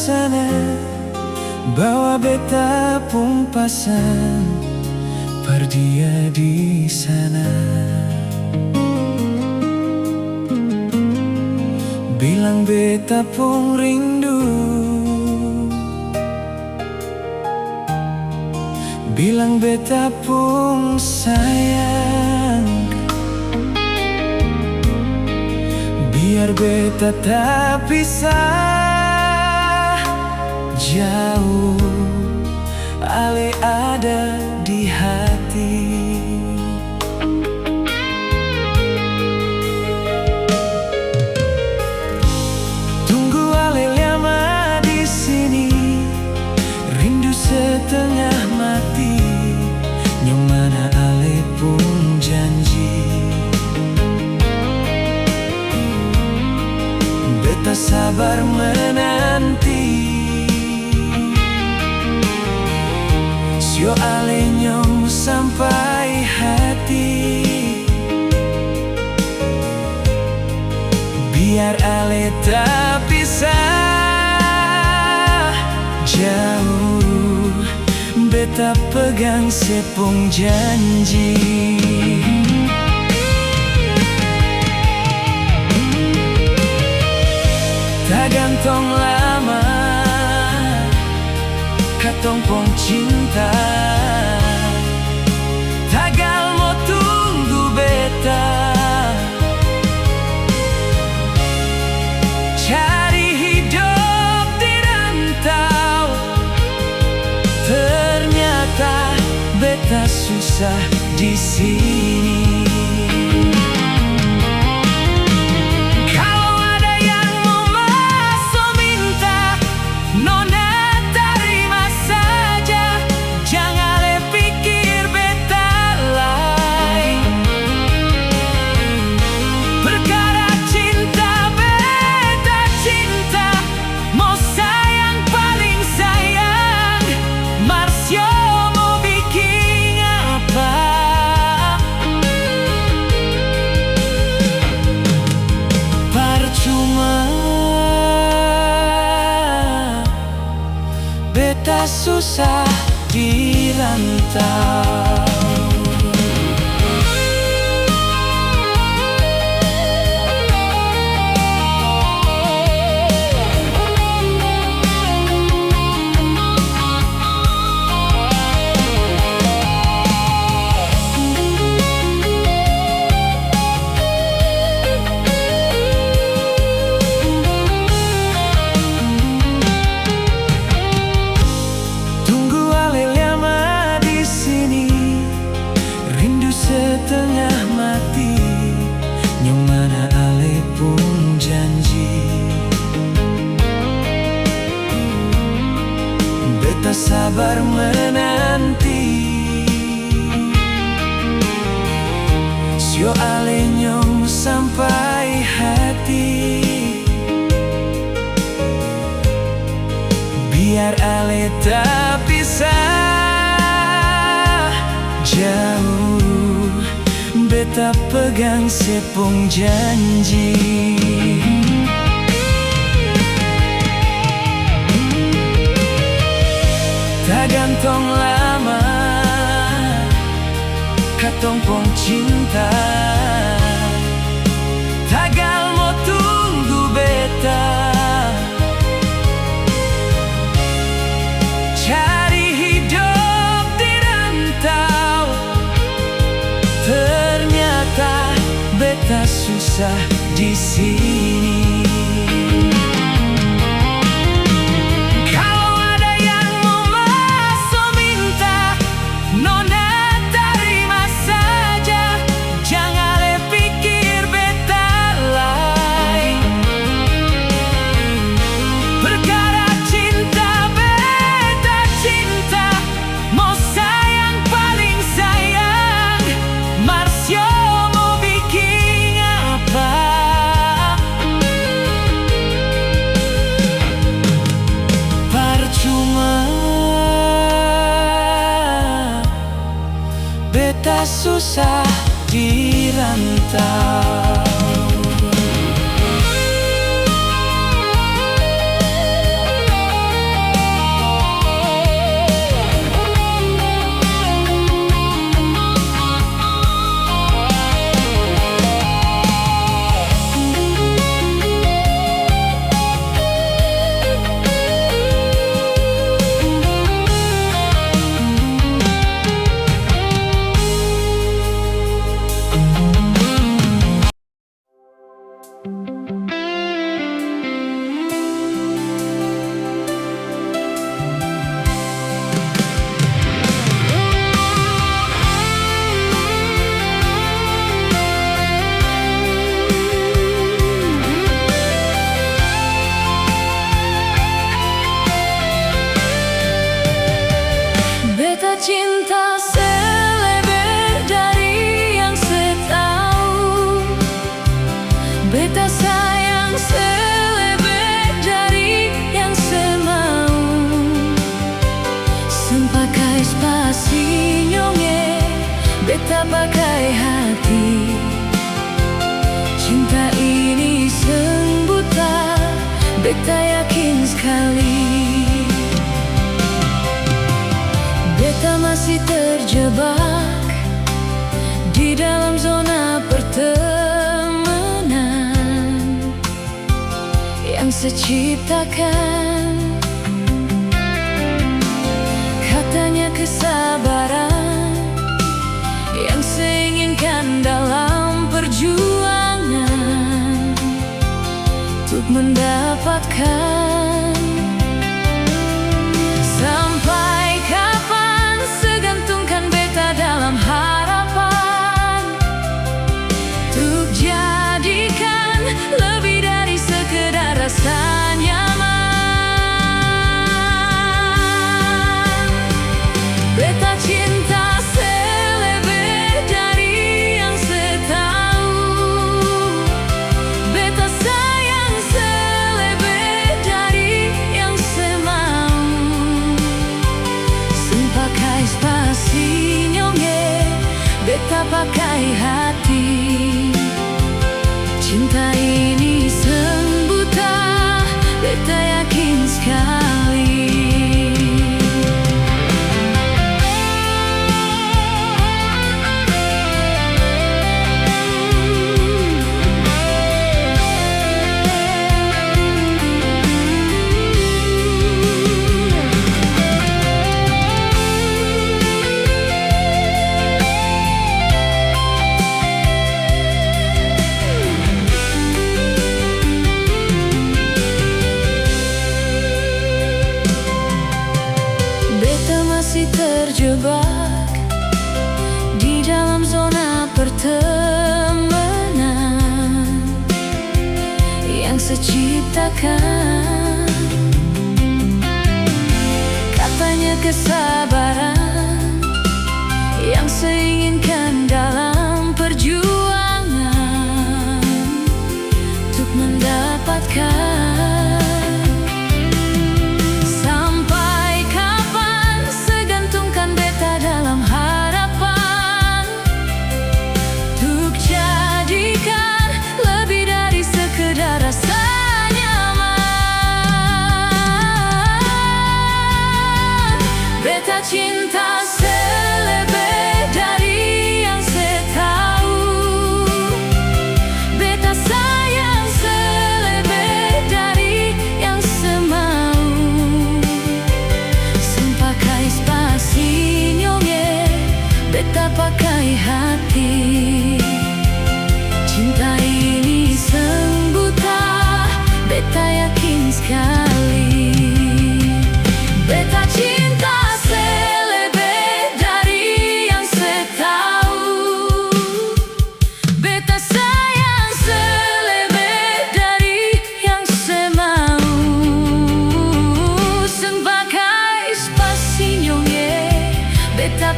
sana, bawa beta pung pasan, par dia di sana. Bilang beta pung rindu, bilang beta pung sayang, biar beta tak pisah jauh, ale ada di hati. Tunggu ale lama di sini, rindu setengah mati, nyomana ale pun janji. Beta sabar menanti, sio ale nyong sampai hati, biar ale tak pisah jauh, beta pegang sepung janji. Tak gantung lama, katong pong cinta, tagal mo tunggu beta, cari hidup di rantau. Ternyata beta susah di sini. Beta susah di rantau. Setengah mati, nyomana ale pun janji. Beta sabar menanti, sio ale nyong sampai hati, biar ale tak pisah jauh, beta pegang sepung janji. Tak gantung lama, katong pong cinta, tagal mo tunggu beta, cari hidup di rantau. Ternyata beta susah di sini. Kalau ada yang mau masuk minta, nona terima saja, jangan le pikir beta lain. Perkara cinta beta cinta, mau sayang paling sayang, Marsio mau bikin apa? Percuma, beta susah di rantau. cinta seleber dari yang setahu, beta sayang seleber dari yang semau. Sempakai spasi nyonge, beta pakai hati. Cinta ini sembuta, beta yakin sekali. Beta masih terjebak di dalam zona pertemanan yang seciptakan. Katanya kesabaran yang seinginkan dalam perjuangan untuk mendapatkan. Sampai kapan segantungkan beta dalam harapan untuk jadikan lebih dari sekedar rasa nyaman. Beta cinta seleber dari yang setahu, beta sayang seleber dari yang semau. Sempakai spasi nyonge, beta pakai hati. Cinta ini sembuta, beta yakin sekali. Masih terjebak di dalam zona pertemanan yang seciptakan. Katanya kesabaran yang seinginkan dalam perjuangan untuk mendapatkan. Beta cinta seleber dari yang setahu, beta sayang seleber dari yang semau. Sempakai spasi nyonge, beta pakai hati. Cinta ini sembuta, beta yakin sekali. Beta cinta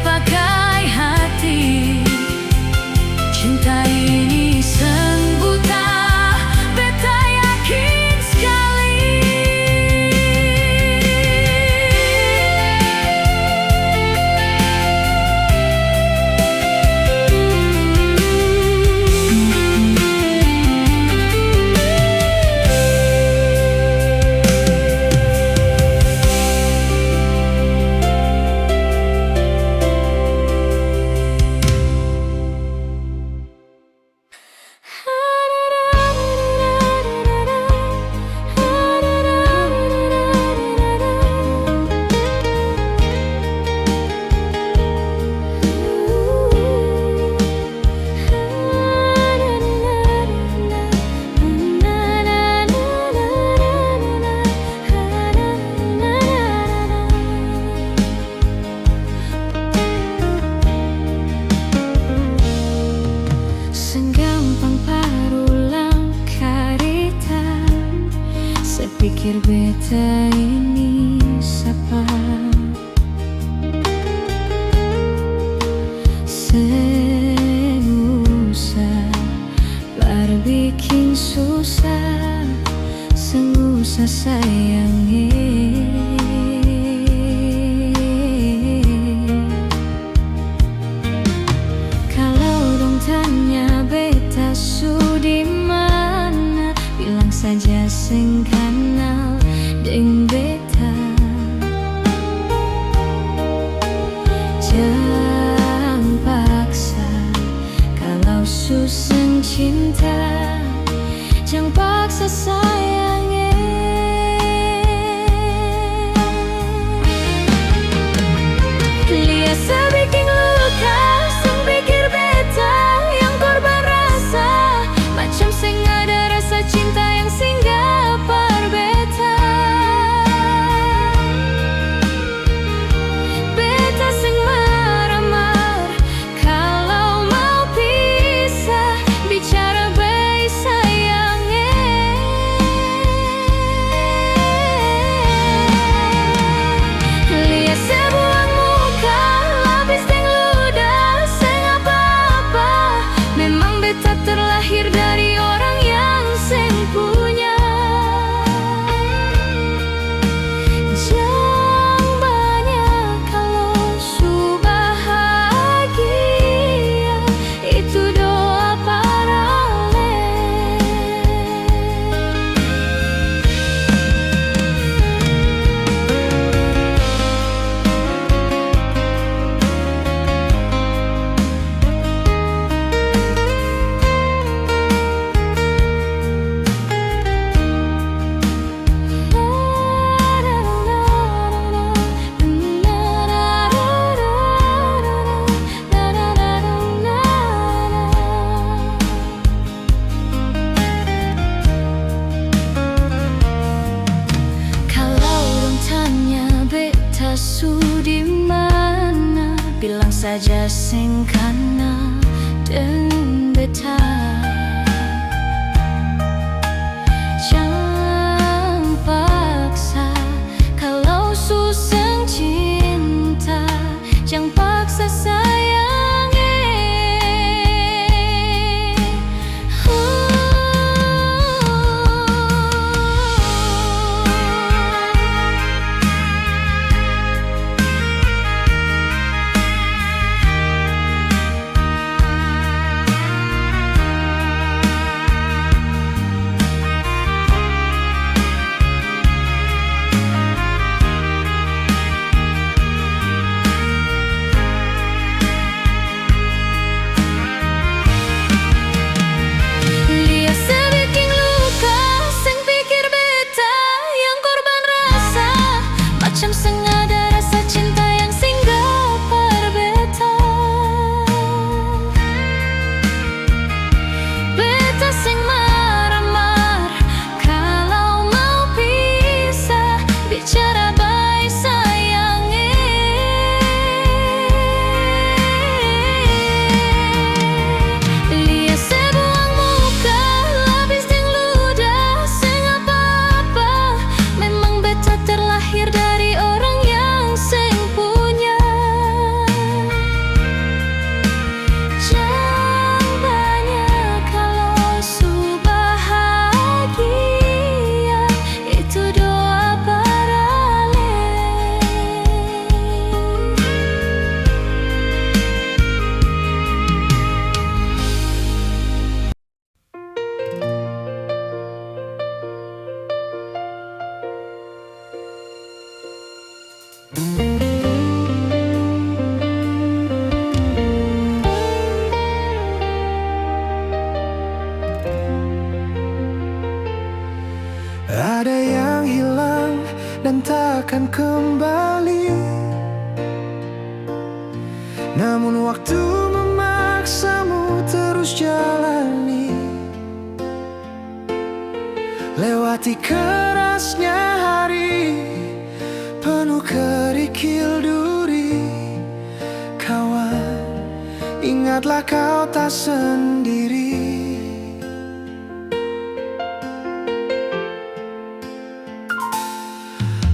pakai hati. Cinta ini sembuta, beta yakin sekali. pikir beta ini siapa? sayangi. Kalau dong tanya beta su di mana, bilang saja sing kenal deng beta. Jangan paksa kalau susah cinta, jangan paksa sayangi. Lihat sebikin luka, sing pikir beta yang korban rasa, macam sing ada rasa cinta yang singgah par beta. Beta sing marah-marah kalau mau pisah, bicara baik sayangi. Lihat sebuah muka, lapis deng ludah, seng apa-apa. Memang beta terlahir dari orang yang seng punya. Jangan banyak kalau su bahagia, itu doa parale. Kalau dong tanya beta su di mana, bilang saja sing kana deng beta. Jangan paksa kalau susah cinta, jangan paksa sayangi. Lihat sebikin luka, sing pikir beta yang korban rasa, macam seng ada rasa cinta yang singgah par beta. Beta sing marah-marah kalau mau pisah, bicara baik sayangi. Lihat sebuah muka, lapis deng ludah, seng apa-apa. Memang beta terlahir dari orang yang seng punya. Jangan banyak kalau su bahagia, itu doa parale. Ada yang hilang dan takkan kembali, namun waktu memaksamu terus jalani. Lewati kerasnya hari, penuh kerikil duri. Kawan, ingatlah kau tak sendiri.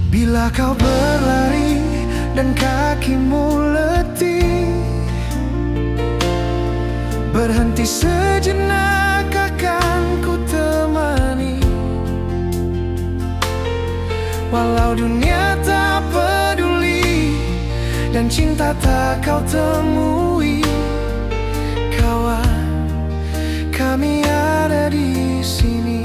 Bila kau berlari dan kakimu letih, berhenti sejenak akan ku temani. Walau dunia tak peduli dan cinta tak kau temui, kawan, kami ada di sini.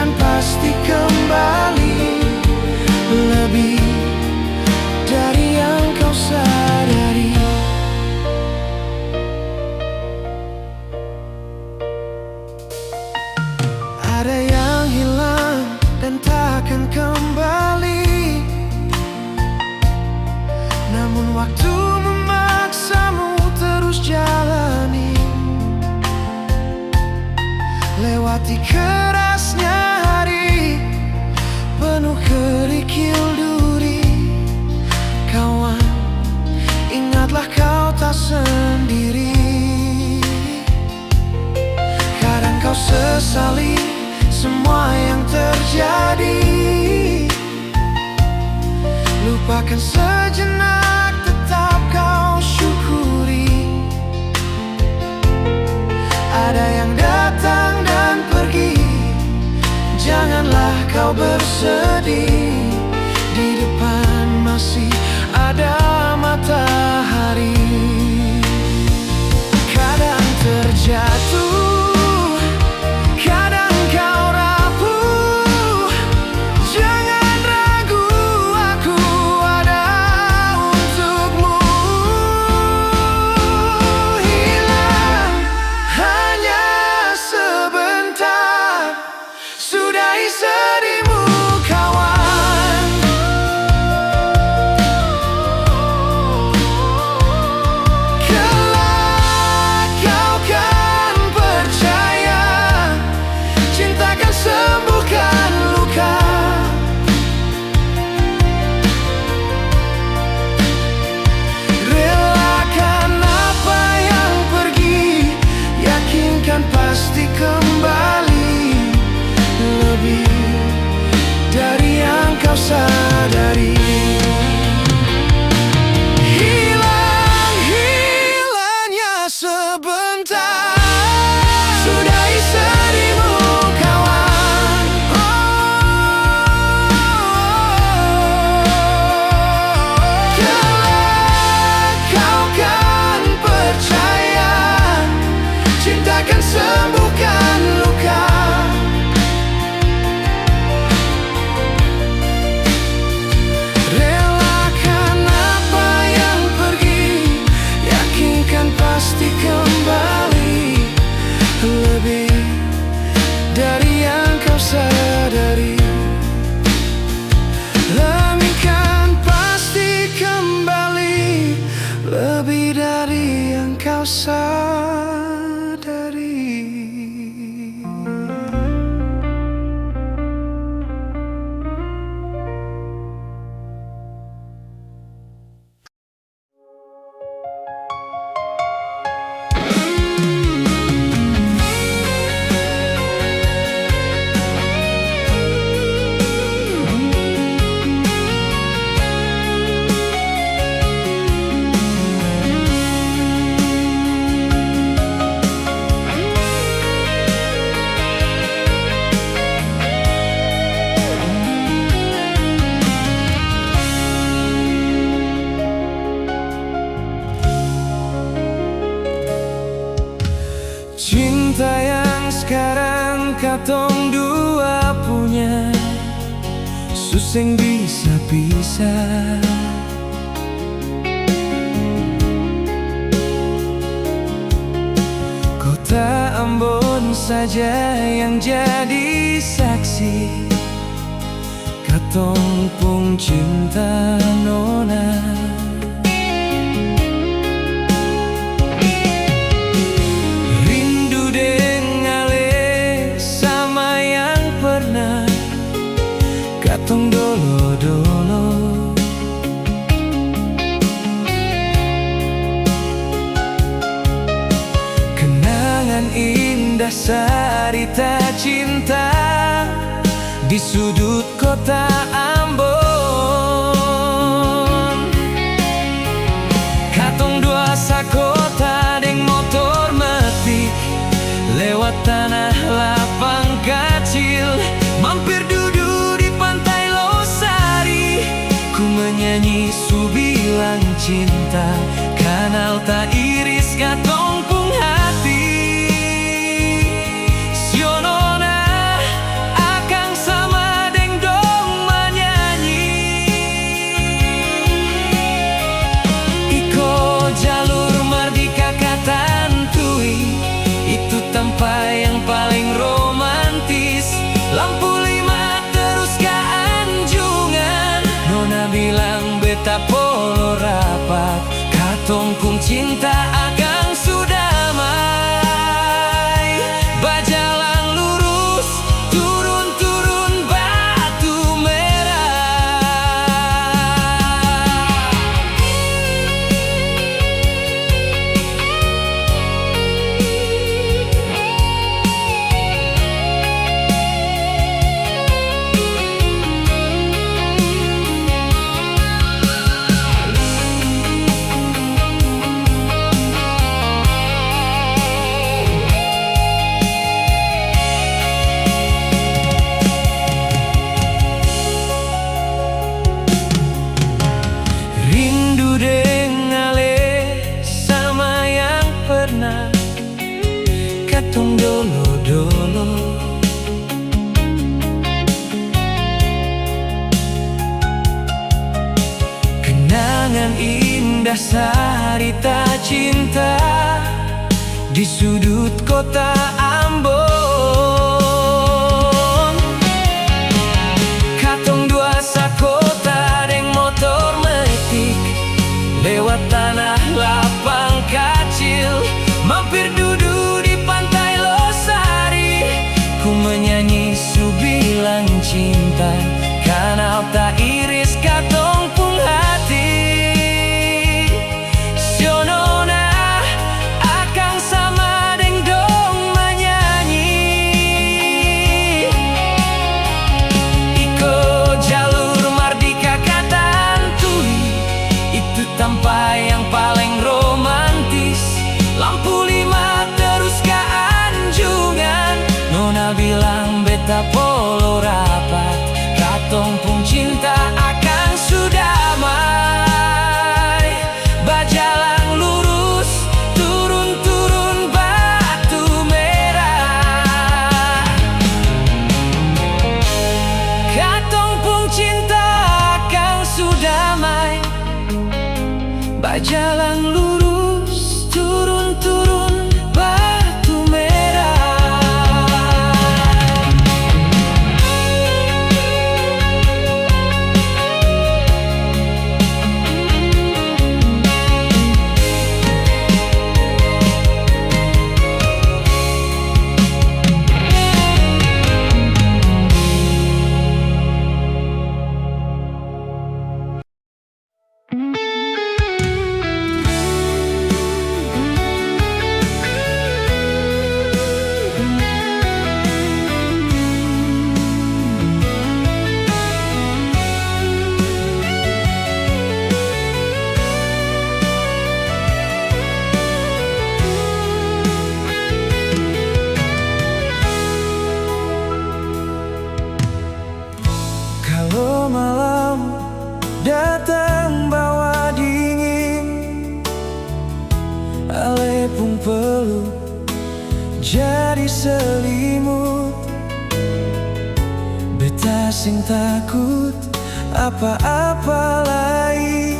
Pasti kembali lebih dari yang kau sadari. Ada yang hilang dan takkan kembali, namun waktu memaksamu terus jalani. Lewati kerasnya hari penuh kerikil duri, kawan, ingatlah kau tak sendiri. Kadang kau sesali semua yang terjadi, lupakan sejenak, tetap kau syukuri. Ada yang datang dan pergi, janganlah kau bersedih. Di depan masih ada matahari. Kadang terjatuh, kadang kau rapuh, jangan ragu, aku ada untukmu. Hilang hanya sebentar, sudahi sedihmu, kawan. Kelak kau kan percaya, cinta kan sembuhkan luka. Relakan apa yang pergi, yakinkan pasti kembali lebih dari yang kau sadari. Hilangnya sebentar, sudahi sedihmu, kawan. Kelak kau kan percaya, cinta kan sembuhkan luka. Relakan apa yang pergi, yakinkan pasti kembali lebih dari yang kau sadari. Yakinkan pasti kembali lebih dari yang kau sadari. Cinta yang sekarang katong dua punya, suseng bisa pisah. Kota Ambon saja yang jadi saksi, katong pun cinta nona. indah cerita cinta di sudut kota Ambon. Katong dua sakota deng motor metik lewat tanah lapang kecil, mampir duduk di pantai Losari. Ku menyanyi su bilang cinta, kanal tak iris katong pung hati. Sionona akang sama deng dong menyanyi. Iko jalur merdeka katantui, itu tempat yang paling romantis. Lampu 5 terus ke Anjungan, nona bilang beta polo rapat. Katong pung cinta agang sudah mai, bajalang lurus turun-turun Batu Merah. Rindu dengale sama yang pernah katong dolo-dolo. Kenangan indah cerita cinta di sudut kota Ambon. Katong dua sakota deng motor metik lewat tanah lapang kecil, mampir duduk di pantai Losari. Ku menyanyi su bilang cinta, kanal tak iris katong pung hati. Sionona akang sama deng dong menyanyi. Iko jalur merdeka katantui, itu tempat yang paling romantis. Lampu 5 terus ke Anjungan, nona bilang beta polo rapat. Katong pung cinta akan sudah mai, bajalang lurus turun-turun Batu Merah. Katong pung cinta akan sudah mai, bajalang lurus turun-turun Batu Merah. Kalau malam datang bawa dingin, ale pung peluk jadi selimut. Beta sing takut apa-apa lain,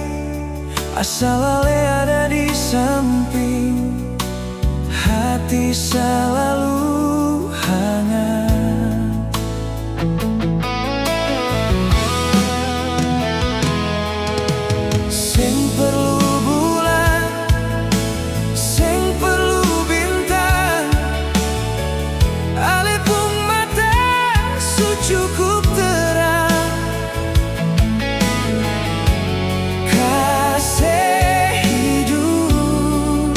asal ale ada di samping, hati selalu hangat. Sing perlu bulan, sing perlu bintang, ale pung mata su cukup terang. Kasih hidup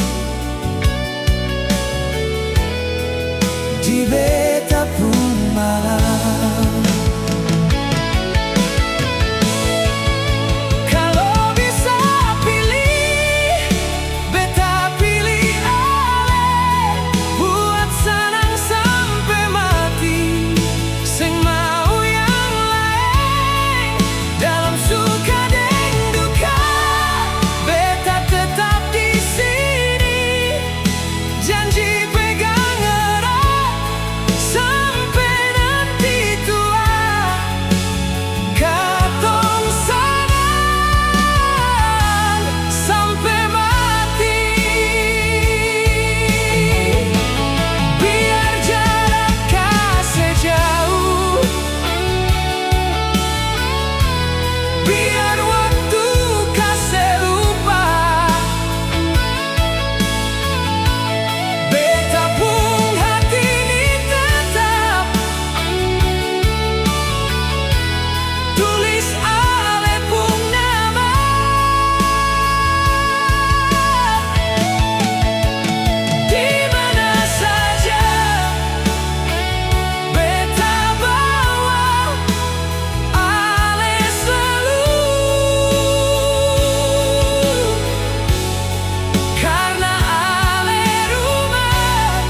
di beta pun malam. Kalau bisa pilih, beta pilih ale, buat senang sampai mati. Sing mau yang lain, dalam suka dan duka, beta tetap di sini. Janji pegang erat sampai nanti tua, katong sayang sampai mati. Biar jarak kasih jauh, biar waktu kasih lupa, beta pun hati ini tetap tulis ale pun nama. Di mana saja beta bawa ale selalu, karena ale rumah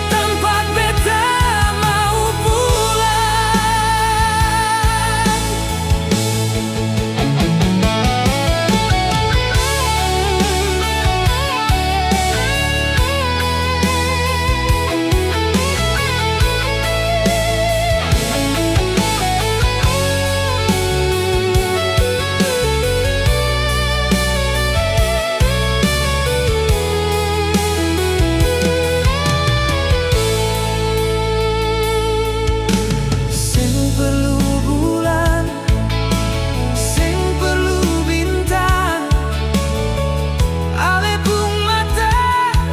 tempat beta mau pulang. Sing perlu bulan, sing perlu bintang, ale pun mata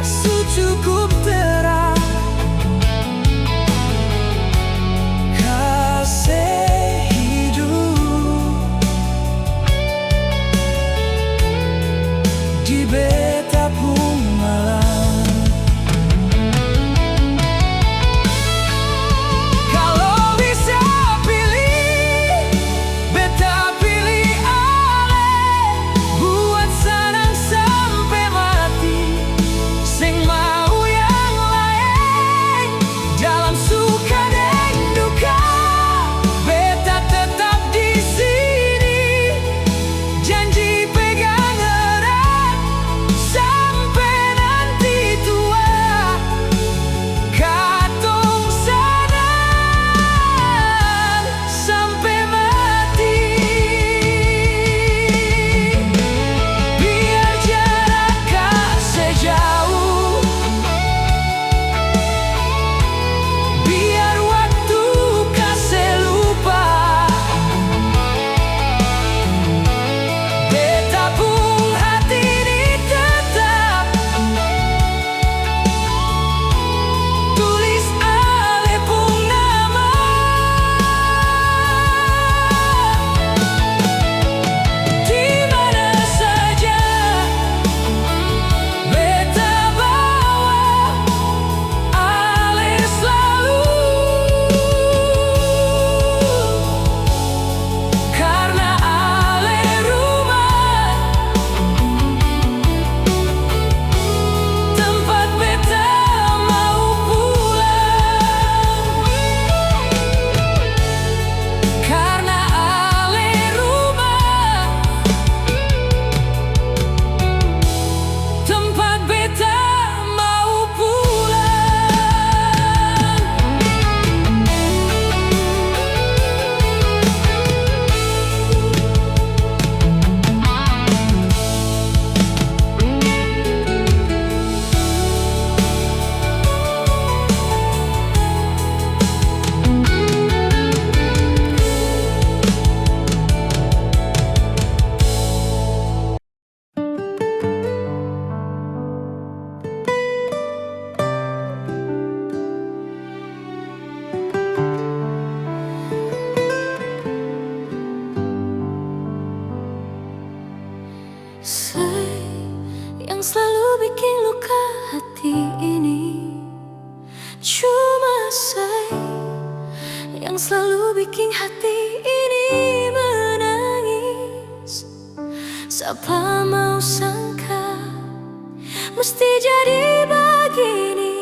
su cukup terang. Kasih hidup di beta pun malam. Kalau bisa pilih, beta pilih ale, buat senang sampai mati. Sing mau yang lain, dalam suka dan duka, beta tetap di sini. Janji pegang erat sampai nanti tua, katong sayang sampai mati. Biar jarak kasih jauh, biar waktu kasih lupa, beta pun hati ini tetap tulis ale pun nama. Di mana saja beta bawa ale selalu, karena ale rumah tempat beta mau pulang. Karena ale rumah tempat beta mau pulang. Say yang selalu bikin luka, hati ini. Cuma saya yang selalu bikin hati ini menangis. Siapa mau sangka mesti jadi begini.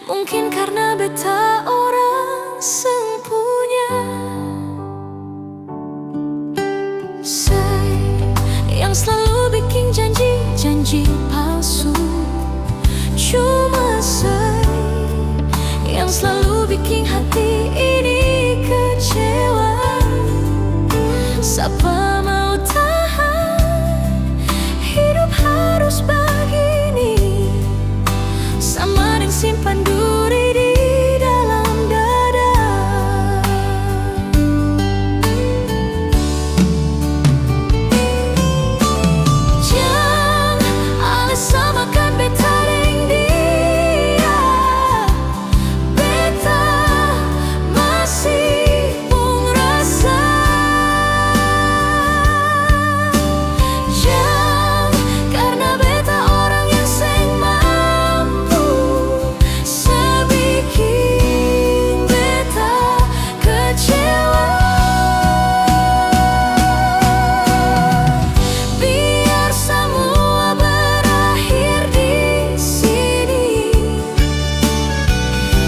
Mungkin karena beta orang sempunya. Saya yang selalu bikin janji-janji palsu. Cuma saya yang selalu bikin hati ini kecewa. Siapa mau tahan hidup harus begini, sama dengan simpan duri di dalam dada. Jangan alas samakan beta dengan dia. Beta masih pun rasa. Jangan karena beta orang yang seng mampu sebikin beta kecewa. Biar semua berakhir di sini.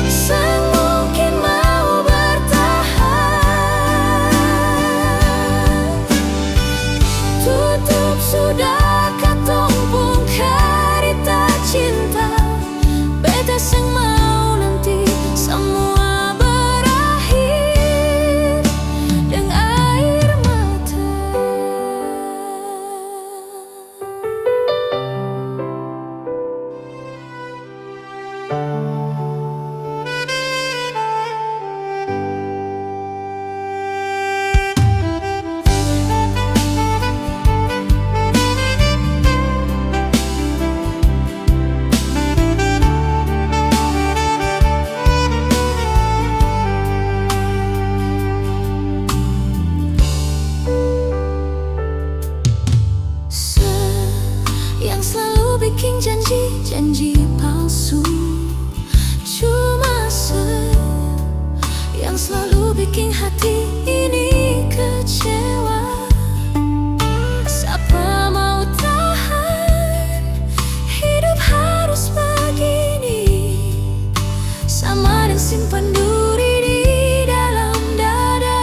Sang mungkin mau bertahan. Tutup sudah katong pun cerita cinta. Beta seng mau nanti semua berakhir dengan air mata. Yang selalu bikin janji-janji palsu. Cuma yang selalu bikin hati ini kecewa. Siapa mau tahan hidup harus begini, sama dengan simpan duri di dalam dada.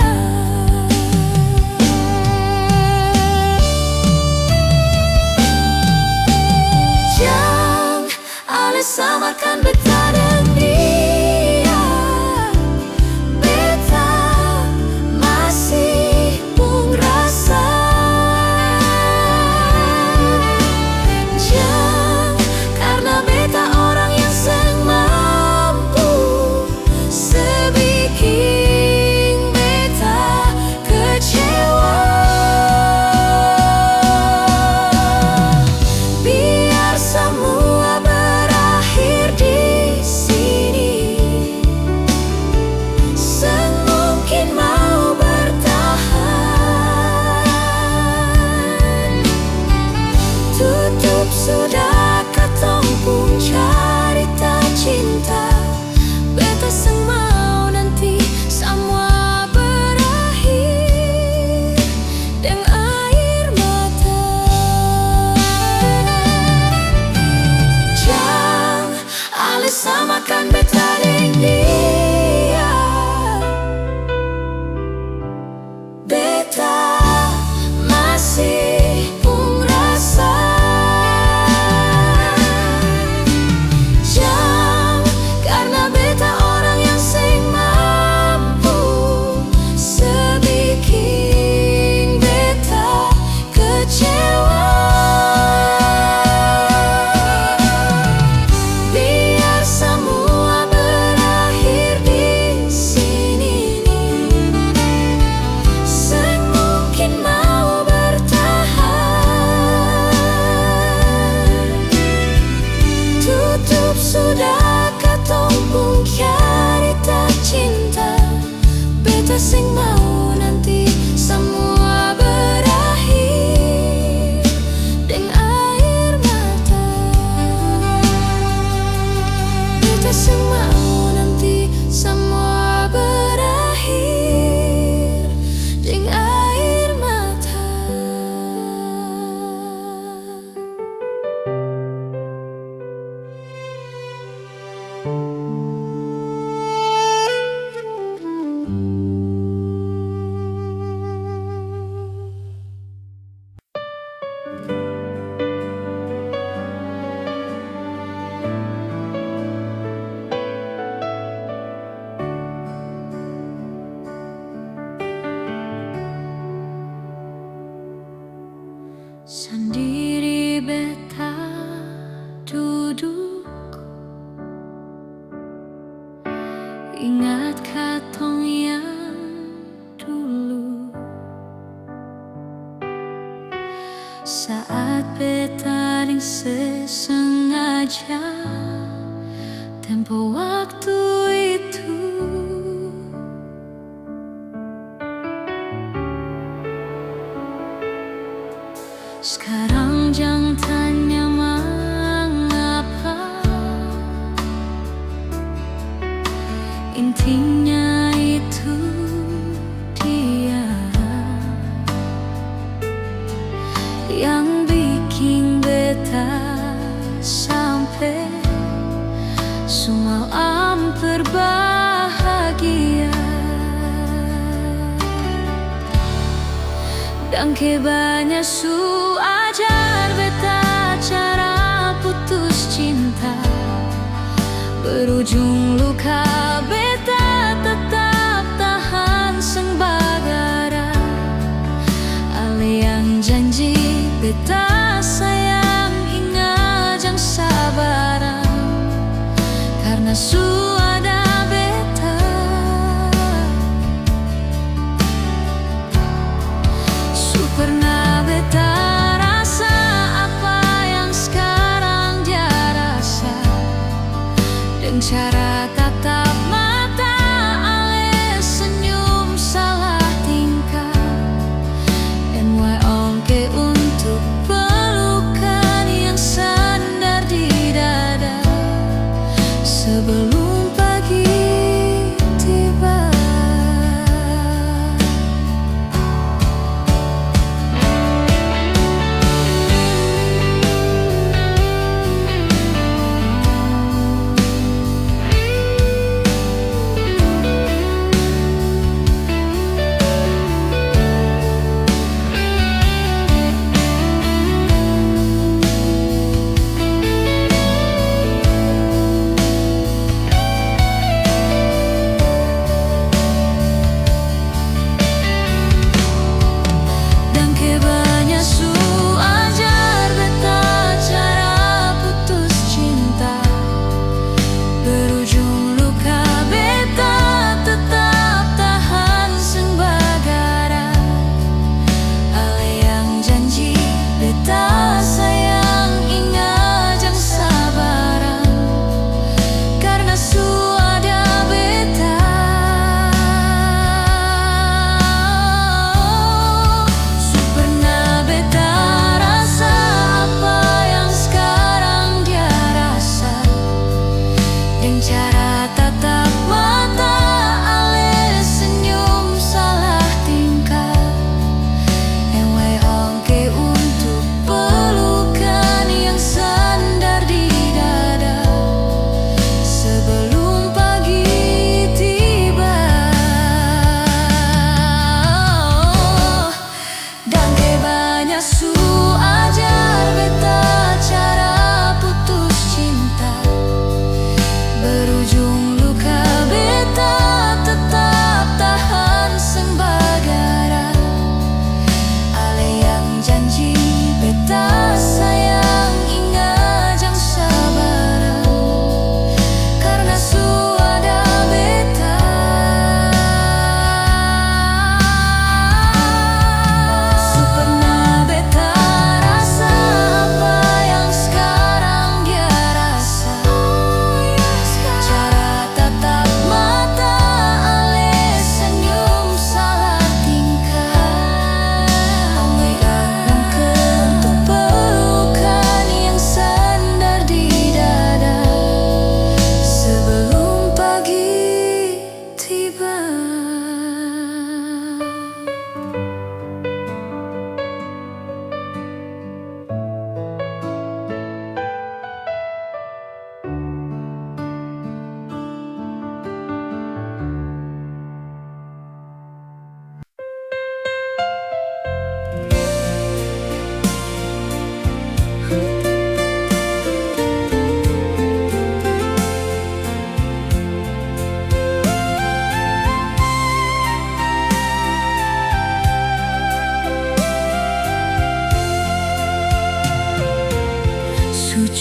Jangan alas samakan beta dengan dia. Beta masih pun rasa. Jangan karena beta orang yang seng mampu sebikin beta kecewa. Biar semua berakhir di saja tempo waktu itu. Sekarang jangan tanya mengapa, intinya itu dia yang bikin beta sampai semalam berbahagia. Dan kebanyak su ajar beta cara putus cinta, berujung luka beta tetap tahan sengbagara. Ale yang janji beta sayang hingga jang sabaran, karena su ada beta. Su pernah beta rasa apa yang sekarang dia rasa, dengan cara tatap mata ale senyum salah tingkah. NY ongke untuk pelukan yang sandar di dada sebelum pagi tiba.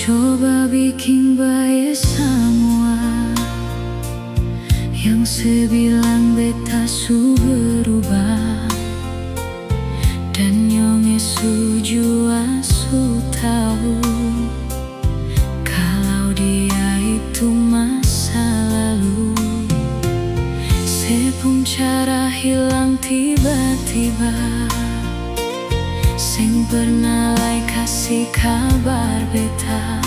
Coba bikin baik semua yang sebilang beta su berubah, dan yang su jua su tahu kalau tiba-tiba, sing pernah kasih kabar beta.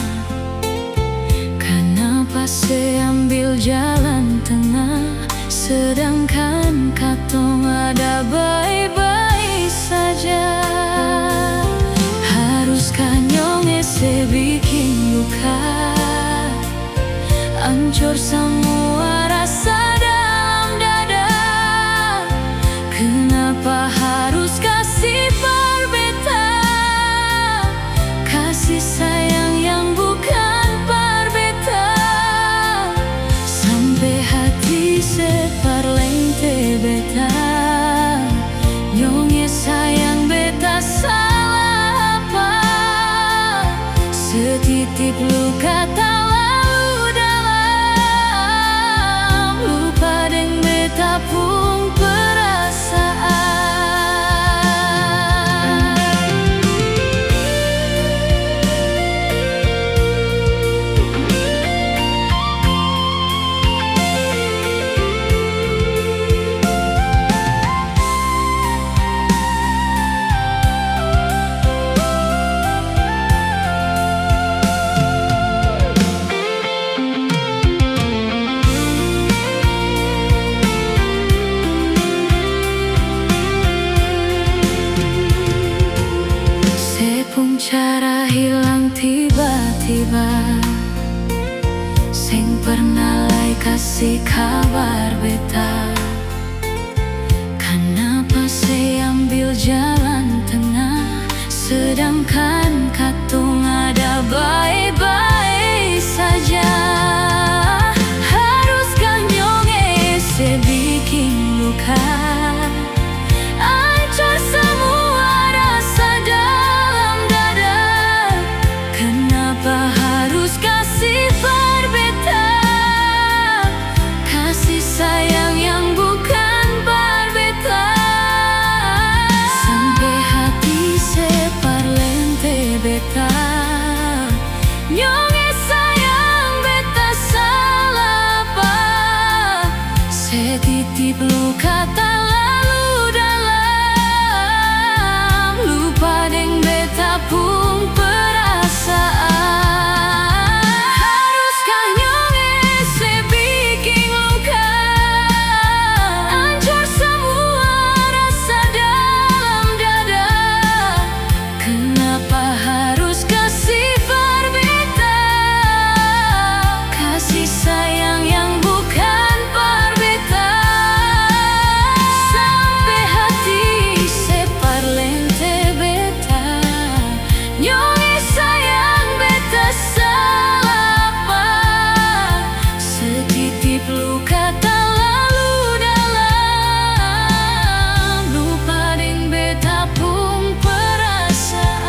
Kenapa saya ambil jalan tengah, sedangkan katong ada baik-baik saja. Haruskah nyonge se bikin luka, hancur semua rasa dalam dada? Kenapa harus kasih berbeda, kasih sayang yang bukan berbeda, sampai hati separleng te beta. Nyonge sayang beta salah apa, setitip luka tak lalu dalam, lupa deng beta pun perasaan. Cara hilang tiba-tiba, sing pernah kasih kabar beta. Kenapa saya ambil jalan tengah, sedangkan katong ada baik-baik saja. Haruskah nyonge se bikin luka, hancur semua rasa dalam dada? Kenapa harus kasih berbeda, kasih sayang yang bukan berbeda, sampai hati separleng te beta. Nyonge sayang beta salah apa, setitip luka tak lalu dalam, lupa deng beta pun perasaan. Haruskah nyonge se bikin luka, hancur semua rasa dalam dada? Kenapa harus kasih berbeda, kasih sayang yang bukan berbeda, sampai hati separleng te beta. Nyonge sayang beta salah apa, setitip luka tak lalu dalam, lupa deng beta pun perasaan.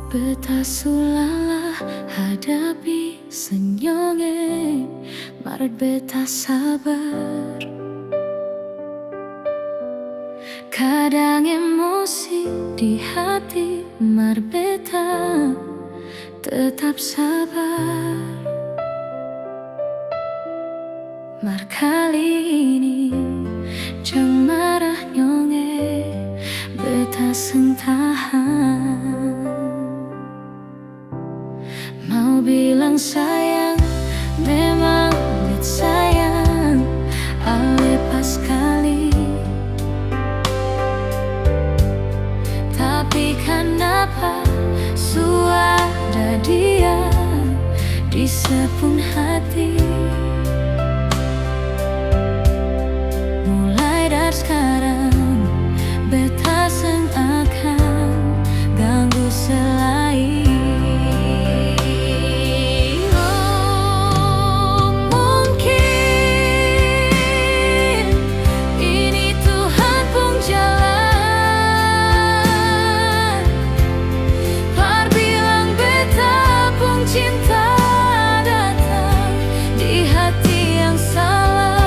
Beta sulalah hadapi senyonge, maret beta sabar. Kadang emosi di hati, mar beta tetap sabar. Mar kali ini jang marah nyonge, beta seng tahan. Mau bilang sayang, memang bet sayang, ale pas kali. Tapi kenapa suara dia di sepung hati? sadar sekarang beta seng akan ganggu selain. Oh, mungkin ini Tuhan pun jalan. Par bilang beta pun cinta datang di hati yang salah.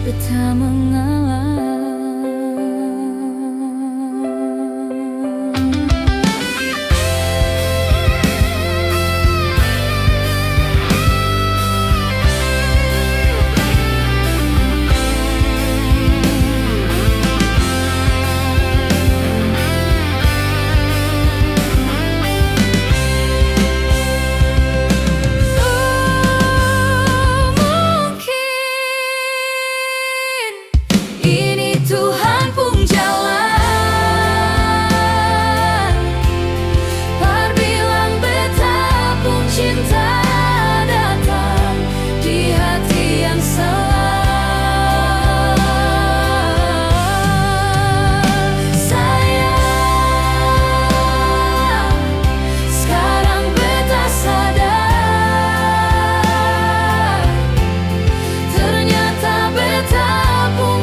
Beta mengalah. Ini Tuhan pun jalan. Par bilang beta pun cinta datang di hati yang salah. Sayang, sekarang beta sadar, ternyata beta pun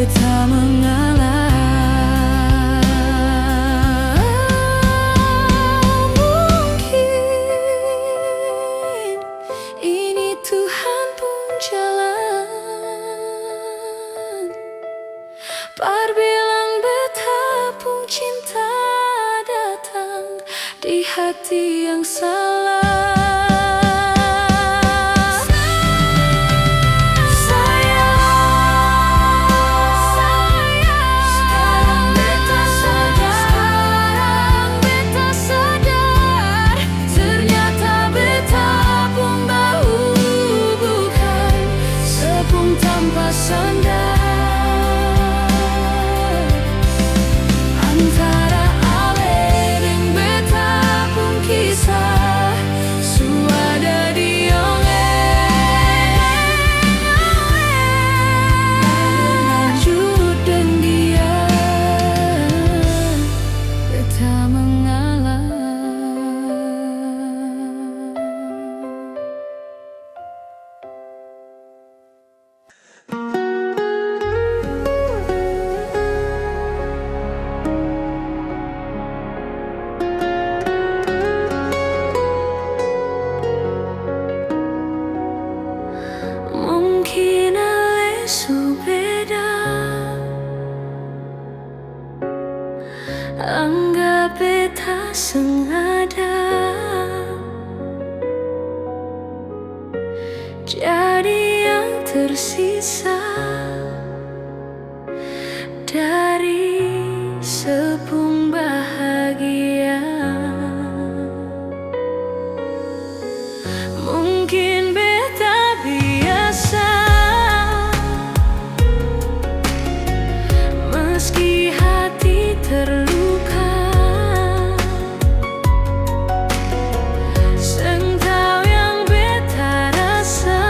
beta mengalah. Mungkin ini Tuhan pun jalan. Par bilang beta pun cinta datang di hati yang salah. Antara ale deng beta pun kisah suada dionge lanjut deng dia beta mengalah. Mungkin ale su beda, anggap beta sengaja jadi yang tersisa dari sepung bahagia. Mungkin beta biasa, meski hati terluka, seng tahu yang beta rasa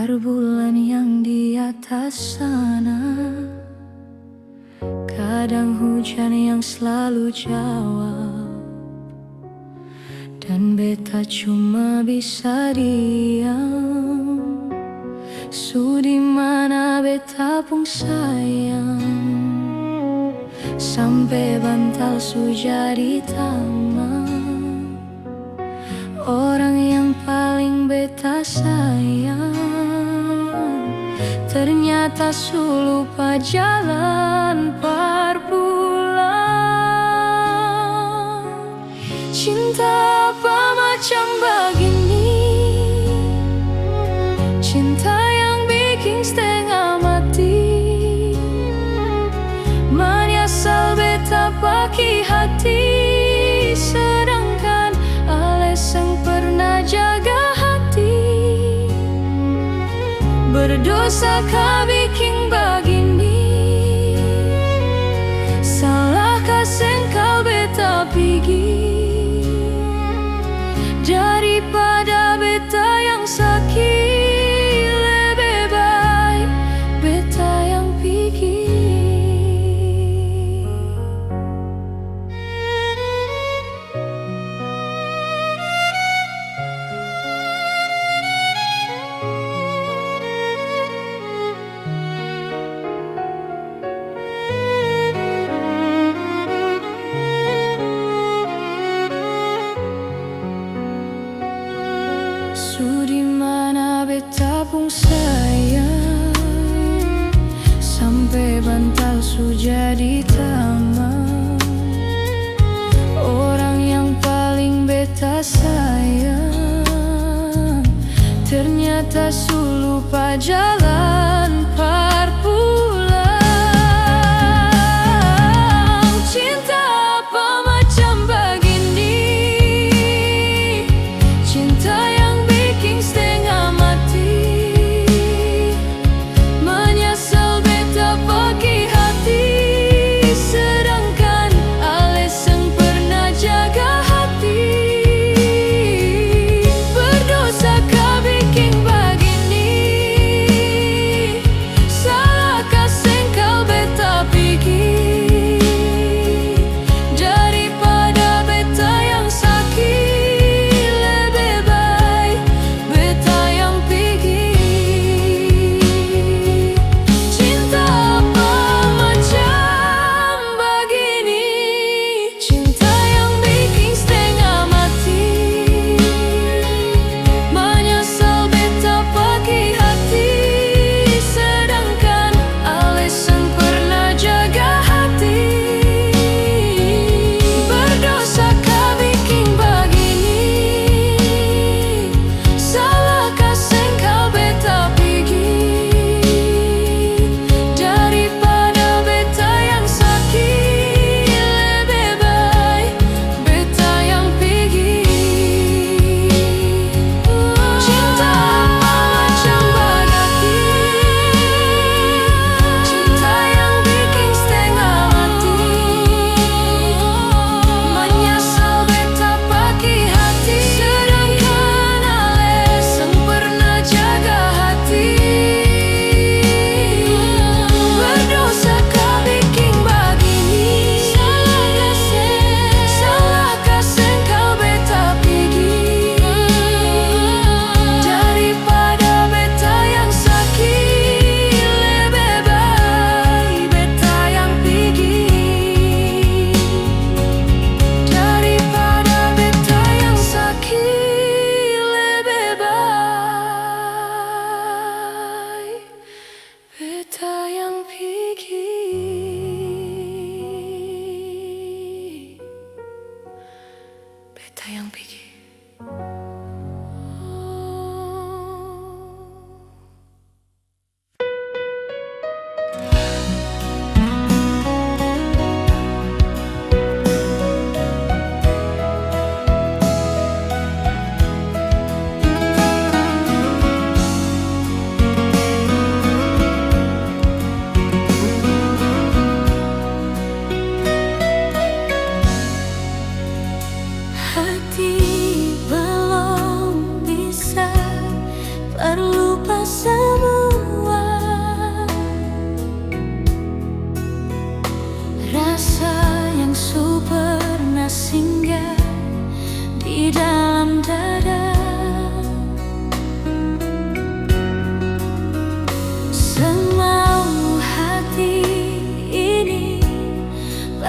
bulan yang di atas sana, kadang hujan yang selalu jawab, dan beta cuma bisa diam. Di mana beta pun sayang, sampai bantal su jadi taman. Orang yang paling beta sayang ternyata su lupa jalan perpulang. Cinta apa macam begini? Cinta yang bikin setengah mati, menyesal beta pakai hati, sedangkan alasan pernah jaga hati. Berdosa kah bikin begini? Salahkah sengkau beta pergi? Daripada beta yang sakit, lebih baik beta yang pergi. Di mana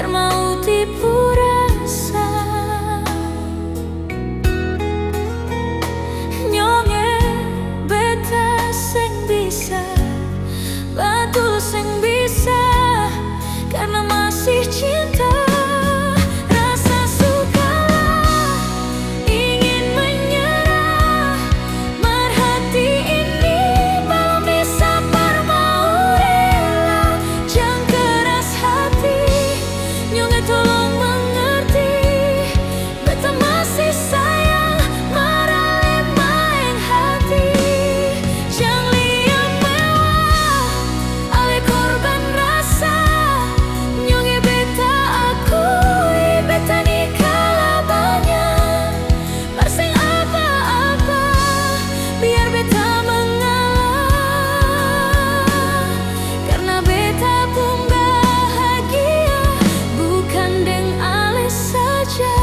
mau tipu rasa. Nyonge beta sing bisa, betul sing bisa, karena masih cinta. Rasa sukalah ingin menyerah, merhati ini belum bisa mau rela. Jangan keras hati, nyonge tolong mengerti, beta masih sayang marale main hati. Jangan lihat mewah, ale korban rasa. Nyonge beta akui, beta ni kalah banyak, berseng apa-apa, biar beta mengalah. Karena beta pun bahagia, bukan deng ale saja.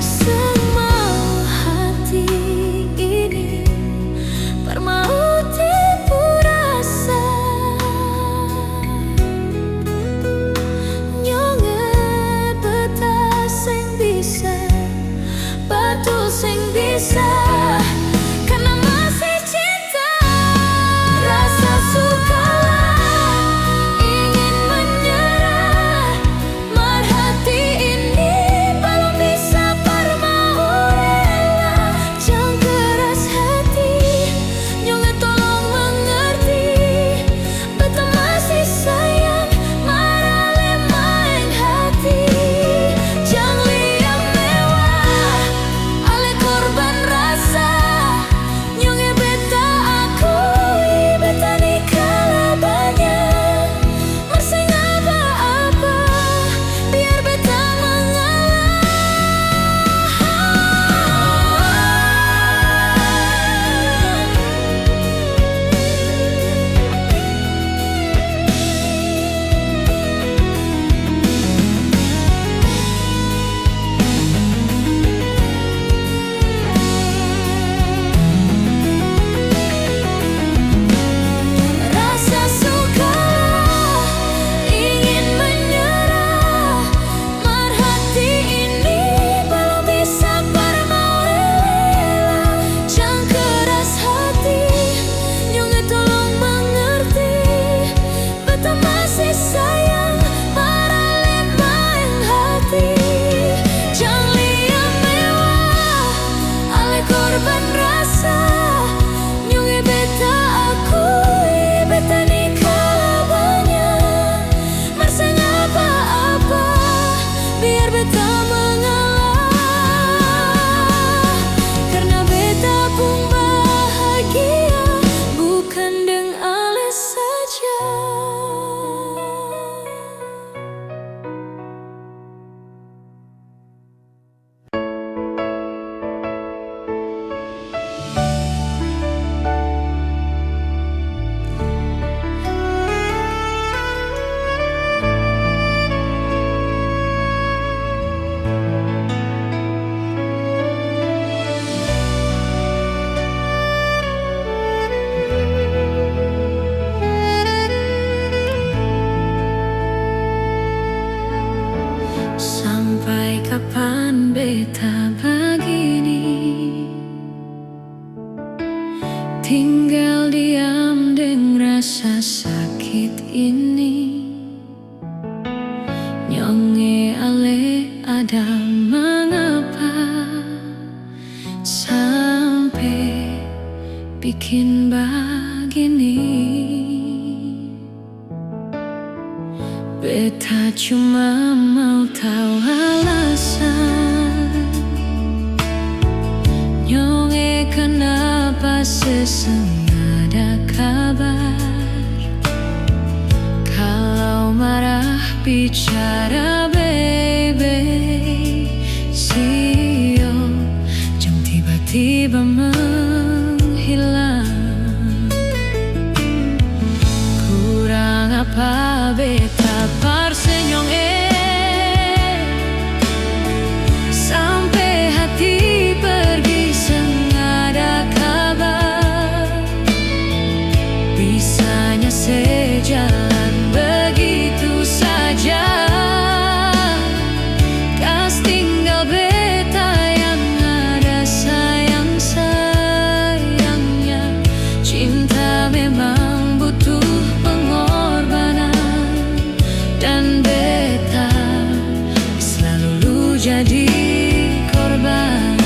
Semau hati ini bermau tipu rasa. Nyonge beta sing bisa, betul sing bisa, karena masih cinta. Rasa sukalah ingin menyerah, merhati ini belum bisa mau rela. Jangan keras hati, nyonge tolong mengerti, beta masih sayang marale main hati. Jangan lihat mewah, ale korban rasa. Nyonge beta akui, beta ni kalah banyak, berseng apa-apa, biar beta mengalah. Rasa sukalah ingin menyerah, merhati ini belum bisa mau rela. Jangan keras hati, nyonge tolong mengerti, beta masih sayang marale main hati. Jangan lihat mewah, ale korban rasa. Nyonge beta akui, beta ni kalah banyak, berseng apa-apa, biar beta mengalah. Karena beta pun bahagia, bukan deng ale saja. Sampai kapan beta begini, tinggal diam deng rasa sakit ini. Nyonge ale ada mengapa sampai bikin begini. Beta cuma mau tahu alasan, nyonge kenapa seseng ada kabar. Kalau marah bicara baby, sio jam tiba-tiba menghilang. apa beta parsenyong sampai hati pergi sengada kabar, bisanya sejalan begitu saja. Kas tinggal beta yang ada sayang-sayangnya. Cinta memang butuh pengorbanan, dan beta selalu jadi korban.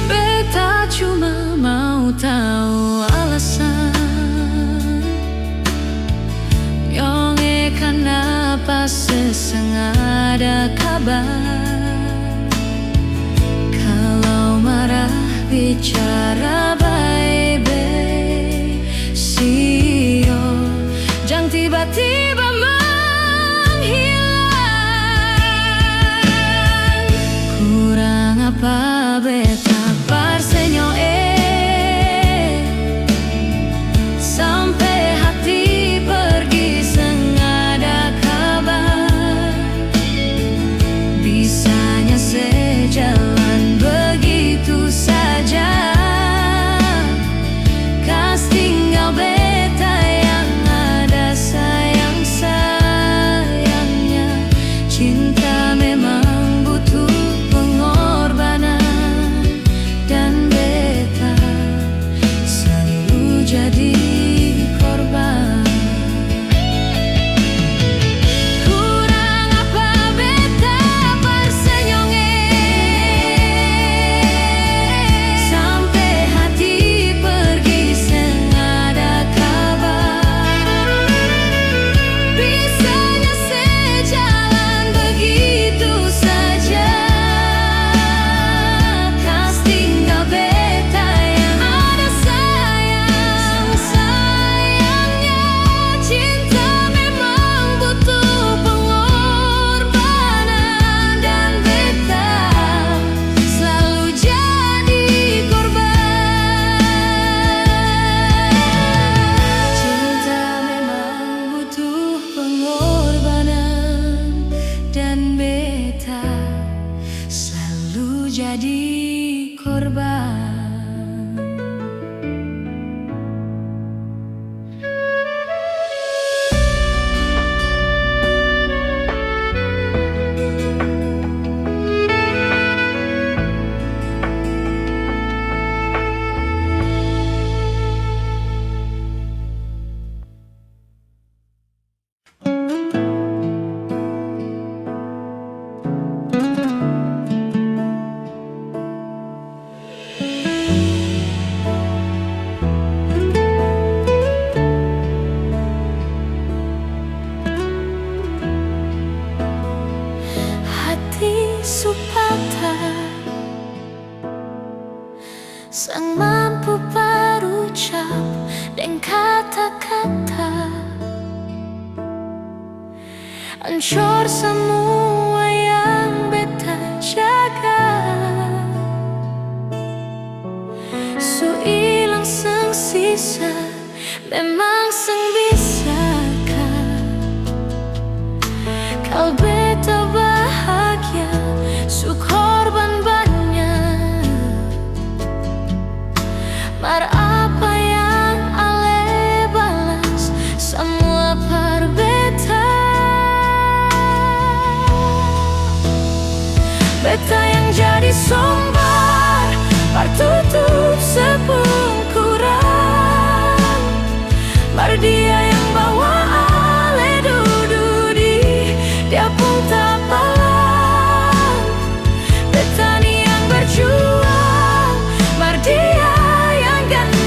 Beta cuma mau tahu alasan Nyonge kenapa sesengada kabar. Kalau marah bicara baik-baik, sio jangan tiba-tiba menghilang. Kurang apa beta parsenyong sampai hati pergi sengada kabar, bisanya sejalan begitu saja. Kas tinggal beta yang ada sayang-sayangnya. Cinta memang butuh pengorbanan, dan beta selalu jadi korban. Kurang apa beta parsenyong sampai hati pergi sengada kabar, bisanya sejalan begitu saja. Kas tinggal beta yang ada sayang-sayangnya. Cinta memang butuh pengorbanan, dan beta selalu jadi korban. Cinta memang butuh pengorbanan, dan beta selalu jadi korban. Hati supatah sang mampu berucap dengan kata-kata, hancur semua yang beta jaga. Su ilang sang sisa, memang sang bisakah kau beta bahagia, su korban banyak. Mar apa yang ale balas semua par beta. Beta yang jadi sombar, par tutup sepung kurang. Mar dia yang bawa ale dududi, dia pun tak palang. Beta ni yang berjuang, mar dia yang ganti.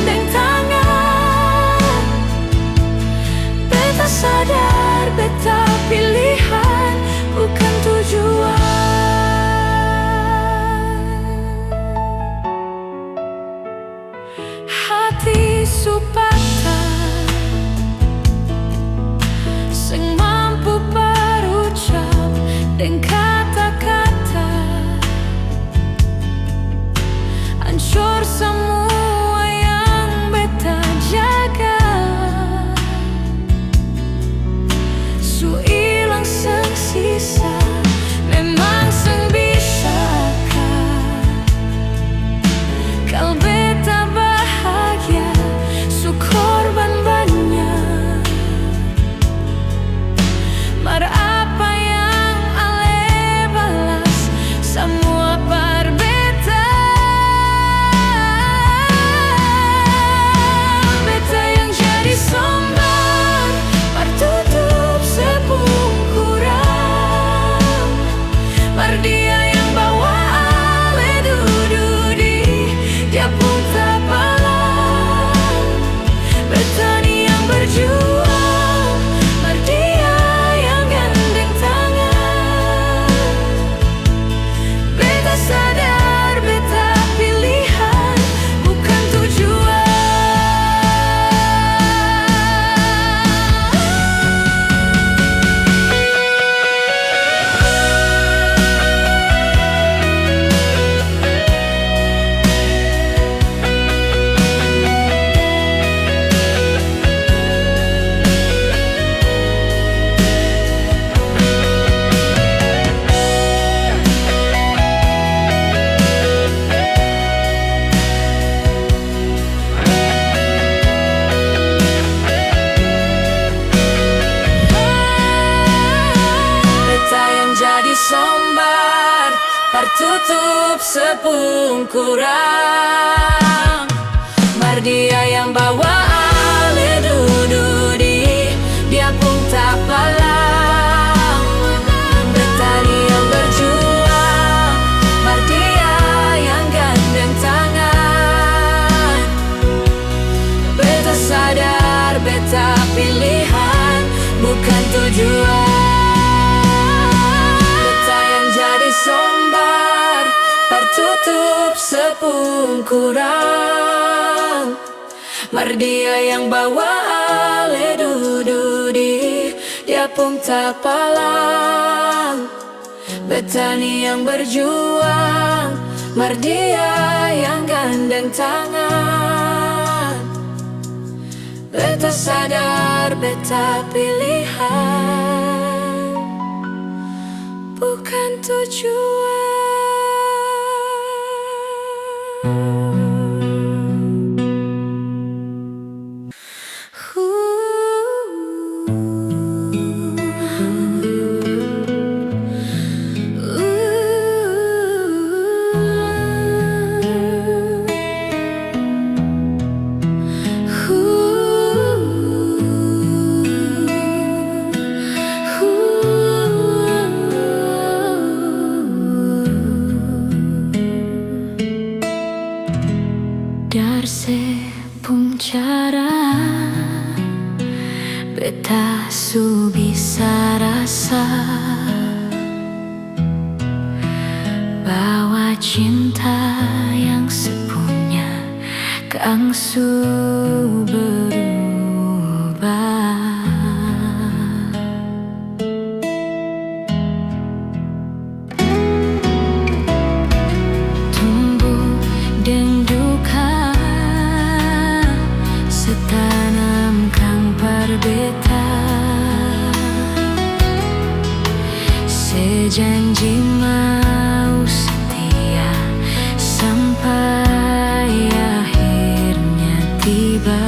dan kata-kata. Hancur semua yang beta jaga, su ilang sang sisa. Memang sang bisakah kal beta bahagia, su korban banyak. Mar apa yang ale balas, semua par beta. Beta yang jadi sombar, par tutup sepungkuran. Mar dia yang bawa ale dududi, dia pun tak palang. Beta ni yang berjuang, mar dia yang gandeng tangan. Beta sadar beta pilihan, bukan tujuan. Beta yang jadi sombar, par tutup sepungkuran. Mar dia yang bawa ale dududi, dia pun tak palang. Beta ni yang berjuang, mar dia yang gandeng tangan. Beta sadar beta pilihan, bukan tujuan. Beta yang jadi sombar, par tutup sepungkuran. Mar dia yang bawa ale dududi, dia pun tak palang. Beta ni yang berjuang, mar dia yang gandeng tangan. Beta sadar beta pilihan, bukan tujuan. Darse pung cara beta su bisa rasa bahwa cinta yang sepunya kang su berubah. Tumbuh deng duka, setanam kang parbeta. Sejanji mau setia sampai akhirnya tiba.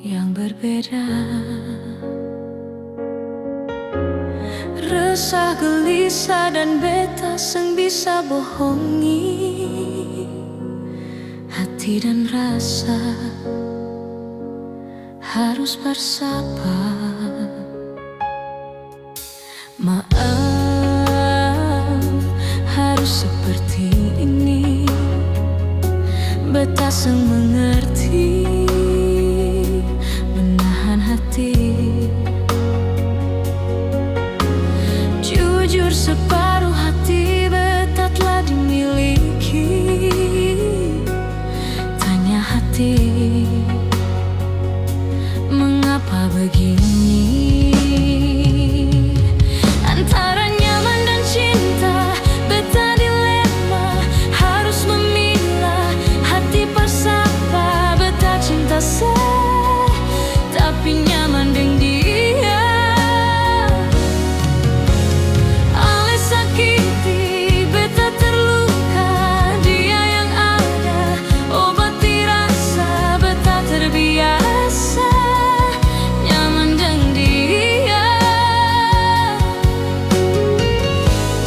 yang berbeda. Resah, gelisah, dan beta seng bisa bohongi hati dan rasa, harus bersabar. Maaf, harus seperti ini. Beta seng mengerti menahan hati. Jujur, separuh hati beta telah dimiliki. Tanya hati, mengapa begini? Antara nyaman dan cinta, beta dilema, harus memilah. Hati bersapa, beta cinta tapi nyaman dengan dia. Ale sakiti, beta terluka, dia yang ada obati rasa. Beta terbiasa nyaman dengan dia.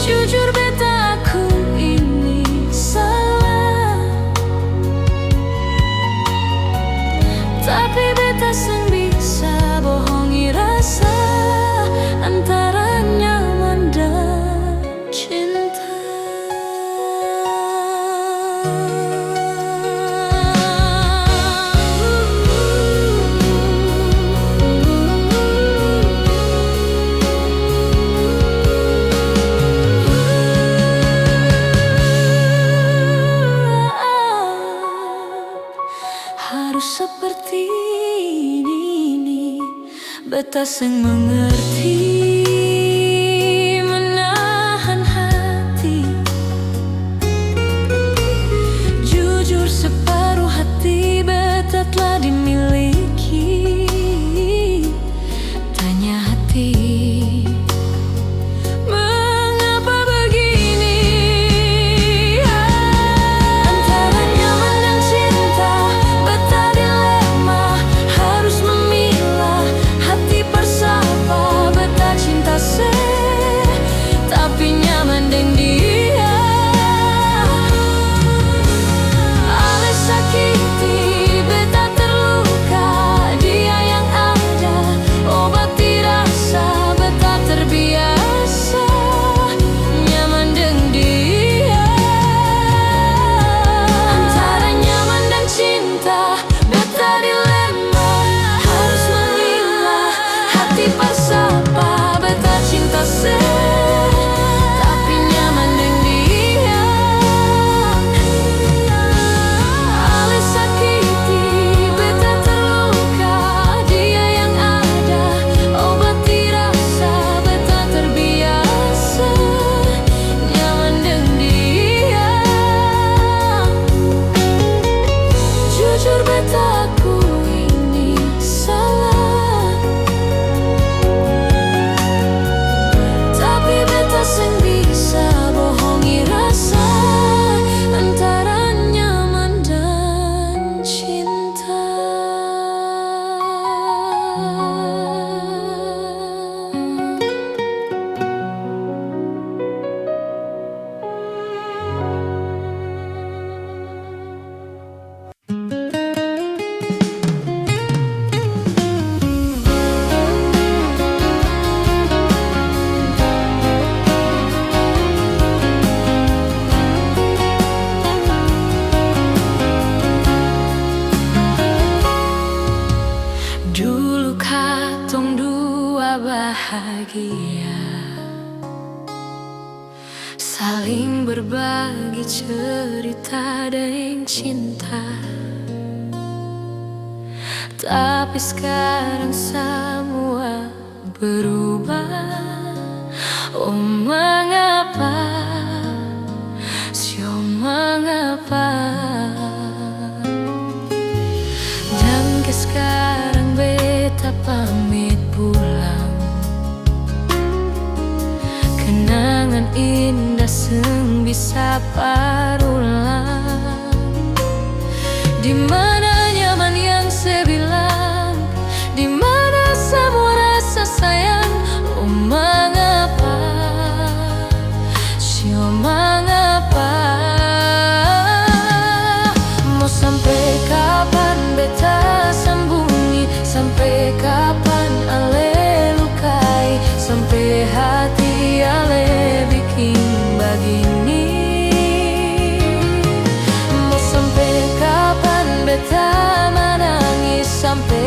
Jujur beta, aku ini salah, tapi beta seng bisa bohongi rasa antara nyaman dan cinta. Harus seperti ini, beta seng mengerti menahan hati. Jujur, separuh hati beta telah dimiliki. Tanya hati, mengapa begini? Antara nyaman dan cinta, beta dilema, harus memilah. Hati bersapa, beta cinta tapi nyaman dengan dia. Ale sakiti, beta terluka, dia yang ada obati rasa. Beta terbiasa nyaman dengan dia. Antara nyaman dan cinta, beta dilema, harus memilah. Hati bersapa, beta cinta tapi nyaman dengan dia. Ale sakiti, beta terluka, dia yang ada obati rasa. Beta terbiasa nyaman dengan dia. Jujur beta, aku ini salah, tapi beta seng bisa bohongi rasa antara nyaman dan cinta. Dulu katong dua bahagia, saling berbagi cerita dan cinta. Tapi sekarang semua berubah. Oh mengapa, sio mengapa? Dan sekarang beta pamit pulang. Kenangan indah seng bisa parulang. Di mana nyaman yang saya bilang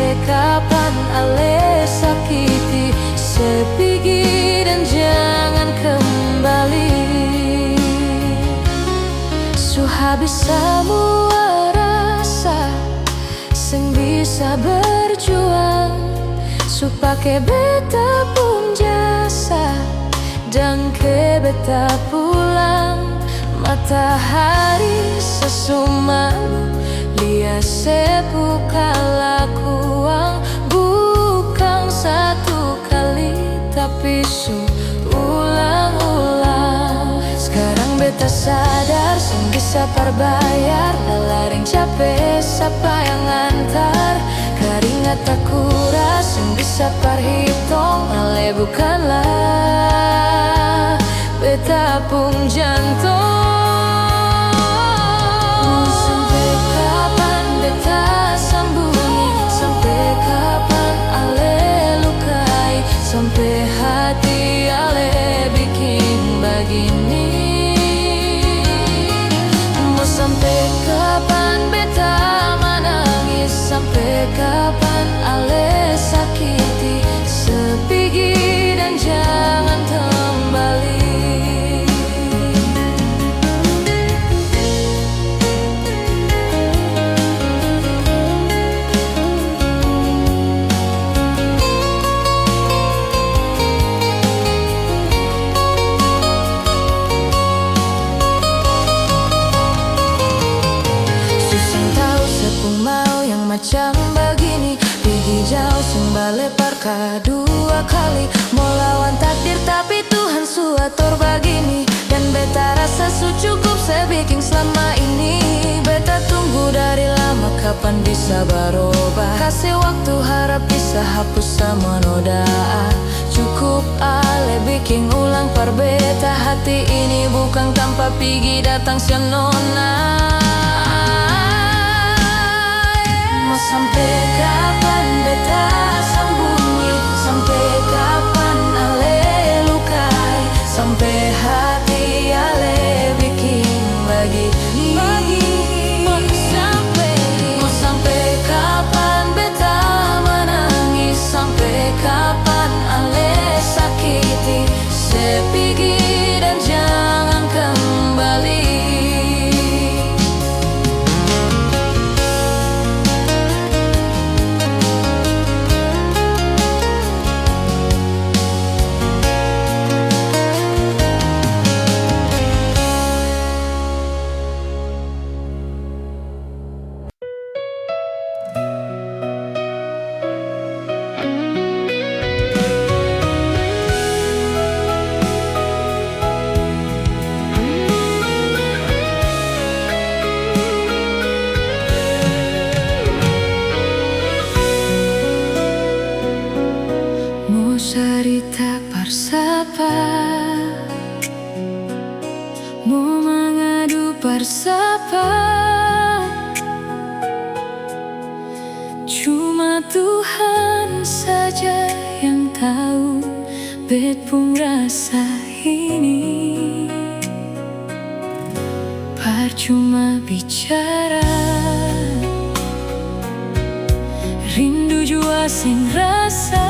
sampai kapan ale sakiti sepigi dan jangan kembali. Su habis semua rasa sing bisa berjuang, su pake beta pun jasa dan ke beta pulang. Matahari sesumamu lia sepu kalakuang, bukan satu kali tapi su ulang-ulang. Sekarang beta sadar sing bisa perbayar nelaring capek siapa yang antar keringat tak kuras sing bisa perhitung ale bukanlah beta pun jantung. Sampai kapan beta sambungi, sampai kapan ale lukai, sampai hati ale bikin begini. Mau sampai kapan beta menangis, sampai kapan ale sakiti sepigi dan jangan kembali. Macam begini, pergi jauh sembah lepar dua kali. Mau lawan takdir tapi Tuhan suatur begini. Dan beta rasa su cukup sebiking selama ini. Beta tunggu dari lama kapan bisa berubah. Kasih waktu harap bisa hapus sama noda. Cukup ale bikin ulang par beta. Hati ini bukan tanpa pergi datang si nona. Sampai kapan beta sembunyi, sampai kapan ale lukai, sampai hati ale bikin begini. Mau sampai kapan beta menangis, sampai kapan ale sakiti sepigi dan jangan kembali. Cerita bersapa, mau mengadu bersapa. Cuma Tuhan saja yang tahu bet pun rasa ini. Percuma bicara, rindu jua sing rasa.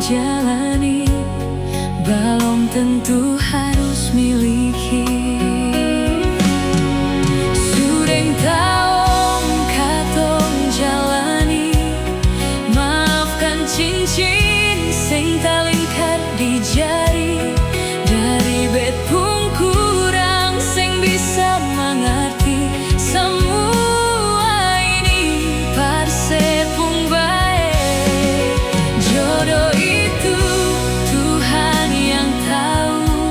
Jalani belum tentu harus miliki. Sudah tahu katong jalani, maafkan cincin sing talingkat di jari. Dari bet pun kurang sing bisa mengerti semua ini. Parse pun baik jodoh itu Tuhan yang tahu.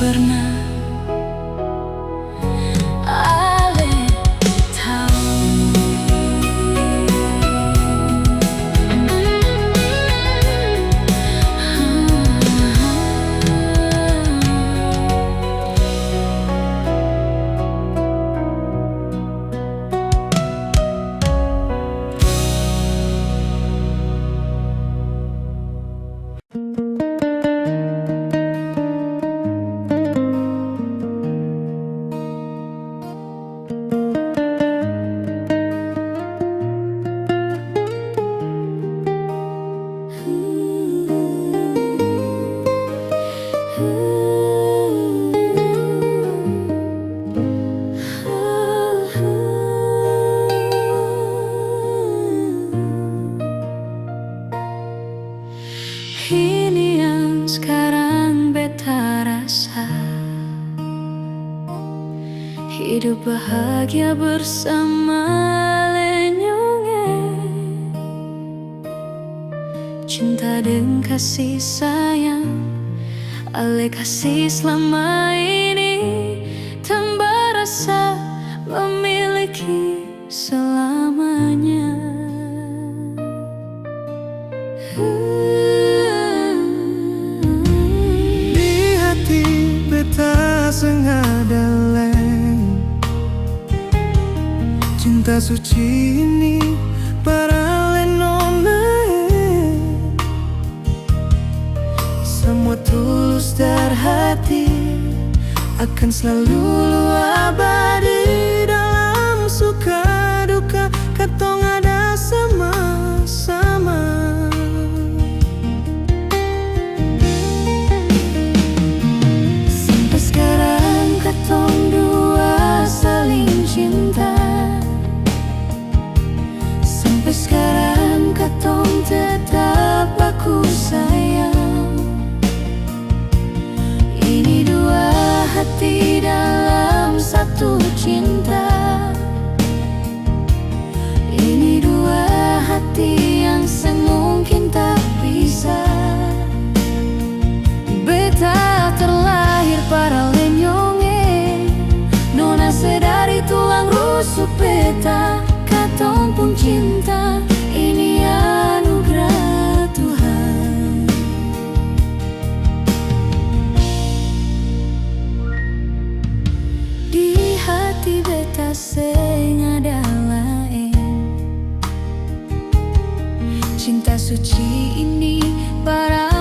pernah Ale tahu. Ini yang sekarang beta rasa, hidup bahagia bersama lenyonge. Cinta dan kasih sayang, ale kasih selama ini, tanpa rasa memiliki selamanya. di hati beta sengada leng. Cinta suci ini para lenona, semua tulus dari hati, akan selalu abadi. Dalam suka duka katong ada sama-sama. Sampai sekarang katong dua saling cinta, sampai sekarang katong tetap baku sayang. Ini dua hati dalam satu cinta, ini dua hati yang semungkin tak bisa. Beta terlahir para lenyonge, nona sedari tulang rusuk beta. Katong pun cinta, ini anugerah Tuhan. Di hati beta seng ada lain, cinta suci ini para